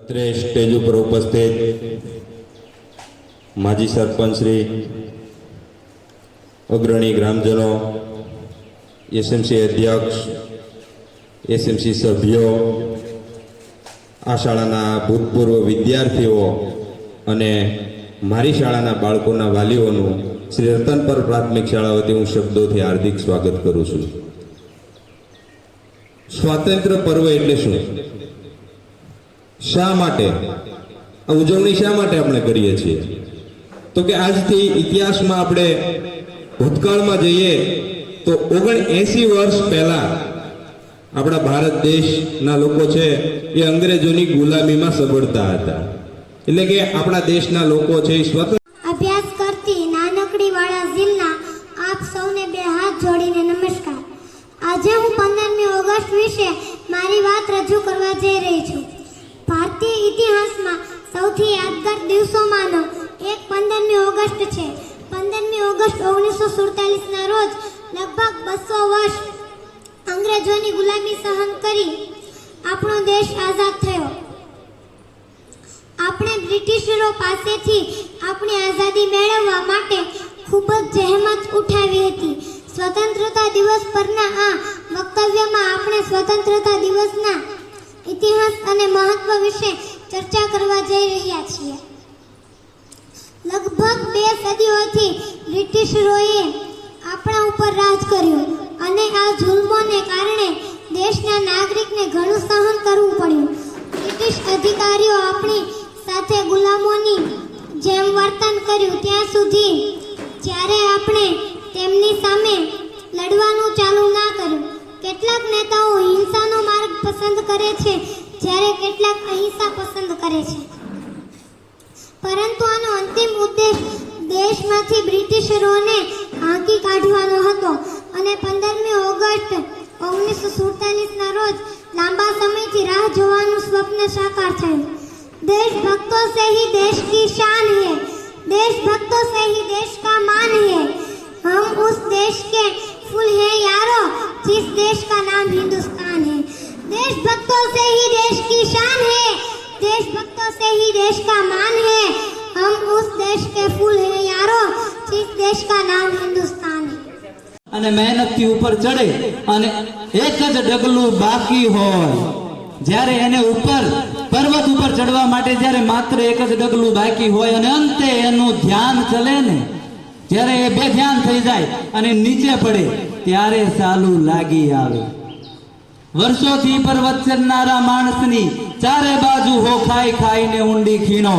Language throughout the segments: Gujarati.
અત્રે સ્ટેજ ઉપર ઉપસ્થિત માજી સરપંચ શ્રી, અગ્રણી ગ્રામજનો, એસએમસી અધ્યક્ષ, એસએમસી સભ્યો, આ શાળાના ભૂતપૂર્વ વિદ્યાર્થીઓ અને મારી શાળાના બાળકોના વાલીઓનું શ્રી રતનપર પ્રાથમિક શાળા વતી હું શબ્દોથી હાર્દિક સ્વાગત કરું છું. સ્વાતંત્ર્ય પર્વ એટલે શું? શા માટે આ ઉજવણી શા માટે આપણે કરીએ છીએ? તો કે આજથી ઇતિહાસમાં આપણે ભૂતકાળમાં જઈએ તો 79 વર્ષ પહેલા આપણા ભારત દેશના લોકો છે એ અંગ્રેજોની ગુલામીમાં સબળતા હતા. એટલે કે આપણા દેશના લોકો છે એ સ્વતંત્ર અભ્યાસ કરતી નાનકડી વાળા જિલ્લા આપ સૌને બે હાથ જોડીને નમસ્કાર. આજે હું 15મી ઓગસ્ટ વિશે મારી વાત રજૂ કરવા જઈ રહી છું. ભારતીય ઇતિહાસમાં સૌથી યાદગાર દિવસોમાંનો એક 15મી ઓગસ્ટ છે. 15મી ઓગસ્ટ 1947ના રોજ લગભગ 200 વર્ષ અંગ્રેજોની ગુલામી સહન કરી આપણો દેશ આઝાદ થયો. આપણે બ્રિટિશરો પાસેથી આપણી આઝાદી મેળવવા માટે ખૂબ જ જહેમત ઉઠાવી હતી. સ્વતંત્રતા દિવસ પરના આ વક્તવ્યમાં આપણે સ્વતંત્રતા દિવસના ઇતિહાસ અને મહત્વ વિશે ચર્ચા કરવા જઈ રહ્યા છીએ. લગભગ 2 સદીઓથી બ્રિટિશરોએ આપણા ઉપર રાજ કર્યું અને આ જુલ્મોને કારણે દેશના નાગરિકને ઘણું સહન કરવું પડ્યું. બ્રિટિશ અધિકારીઓ આપણી સાથે ગુલામોની જેમ વર્તન કર્યું ત્યાં સુધી જ્યારે આપણે તેમની સામે લડવાનું ચાલુ ના કર્યું. કેટલાક નેતાઓ હિંસાનો માર્ગ પસંદ કરે છે જ્યારે કેટલાક અહિંસા પસંદ કરે છે. પરંતુ આનો અંતિમ ઉદ્દેશ દેશમાંથી બ્રિટિશરોને હાંકી કાઢવાનો હતો અને 15મી ઓગસ્ટ 1947ના રોજ લાંબા સમયથી રાહ જોવાનું સ્વપ્ન સાકાર થયું. देशभक्तों से ही देश की शान है, देशभक्तों से ही देश का मान है. हम उस देश के फूल हैं यारों जिस देश का नाम हिंदुस्तान है. देशभक्तों से ही देश की शान है, देशभक्तों से ही देश का मान है. हम उस देश के फूल हैं यारों जिस देश का नाम हिंदुस्तान है. અને મહેનતથી ઉપર ચડે અને એક જ ડગલું બાકી હોય, જ્યારે એને ઉપર પર્વત ઉપર ચડવા માટે જ્યારે માત્ર એક જ ડગલું બાકી હોય અને અંતે એનું ધ્યાન ચલે ને, જ્યારે એ બેધ્યાન થઈ જાય અને નીચે પડે ત્યારે સાલું લાગી આવે. વર્ષોથી પર્વત ચડનારા માણસની ચારે બાજુ હો ખાઈ ખાઈને ઊંડી ખીણો,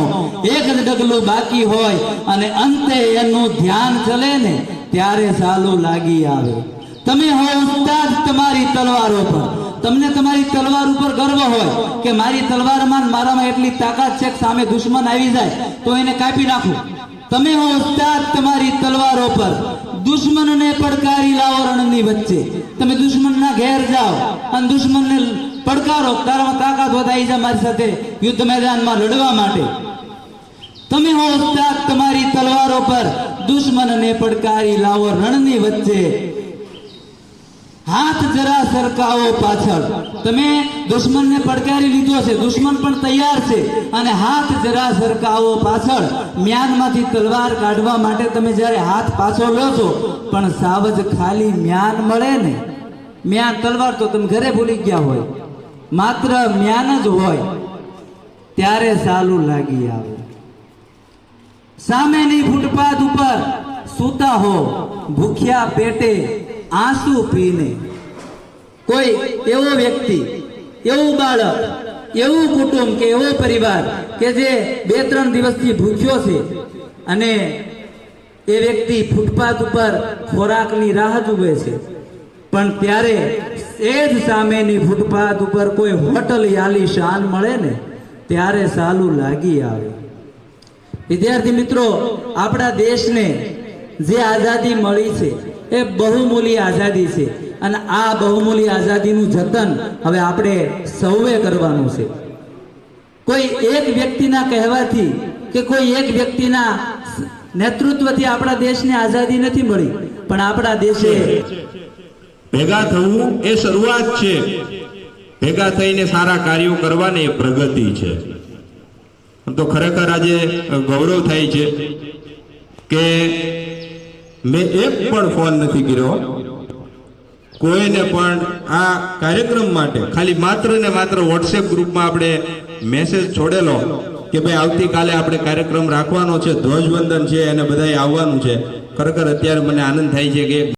એક જ ડગલું બાકી હોય અને અંતે એનું ધ્યાન ચલે ને ત્યારે સાલું લાગી આવે. તમે હો ઉસ્તાદ તમારી તલવારો પર, તમને તમારી તલવાર ઉપર ગર્વ હોય કે મારી તલવારમાં મારામાં એટલી તાકાત છે કે સામે દુશ્મન આવી જાય તો એને કાપી નાખું. તમે હો ઉસ્તાદ તમારી તલવારો પર, દુશ્મનને પડકારી લાવો રણની વચ્ચે. તમે દુશ્મનના ઘેર જાઓ અને દુશ્મનને પડકારો, તારામાં તાકાત વધારી જાય મારી સાથે યુદ્ધ મેદાનમાં લડવા માટે. તમે હો ઉસ્તાદ તમારી તલવારો પર, દુશ્મનને પડકારી લાવો રણની વચ્ચે. હાથ જરા સરકાવો પાછળ. તમે દુશ્મનને પડકારી લીધો છે, દુશ્મન પણ તૈયાર છે અને હાથ જરા સરકાવો પાછળ. મ્યાનમાંથી તલવાર કાઢવા માટે તમે જ્યારે હાથ પાછો લો છો પણ સાવજ ખાલી મ્યાન મળે ને, મ્યાન તલવાર તો તમે ઘરે ભૂલી ગયા હોય, માત્ર મ્યાન જ હોય ત્યારે સાલું લાગી આવે. સામેની ફૂટપાથ ઉપર સૂતા હો ભૂખ્યા પેટે આંસુ પીને. કોઈ એવો વ્યક્તિ, એવું બાળક, એવું કુટુંબ કે એવો પરિવાર કે જે 2-3 દિવસથી ભૂખ્યો છે અને એ વ્યક્તિ ફૂટપાથ ઉપર ખોરાકની રાહ જુએ છે, પણ ત્યારે એ જ સામેની ફૂટપાથ ઉપર કોઈ હોટલ યાલી શાન મળે ને ત્યારે સાલું લાગી આવે. વિદ્યાર્થી મિત્રો, આપણા દેશને જે આઝાદી મળી છે એ બહુમૂલ્ય આઝાદી છે અને આ બહુમૂલ્ય આઝાદીનું જતન હવે આપણે સૌએ કરવાનું છે. કોઈ એક વ્યક્તિના કહેવાથી કે કોઈ એક વ્યક્તિના નેતૃત્વથી આપણા દેશને આઝાદી નથી મળી, પણ આપણા દેશે ભેગા થવું એ શરૂઆત છે. ભેગા થઈને સારા કાર્યો કરવાની પ્રગતિ છે. તો ખરેખર આજે ગૌરવ થાય છે કે મેં એક પણ ફોન નથી કર્યો કોઈને પણ આ કાર્યક્રમ માટે, ખાલી માત્ર ને માત્ર વોટ્સએપ ગ્રુપમાં આપણે મેસેજ છોડેલો કે ભાઈ આવતીકાલે આપણે કાર્યક્રમ રાખવાનો છે, ધ્વજવંદન છે અને બધાએ આવવાનું છે. ખરેખર અત્યારે મને આનંદ થાય છે કે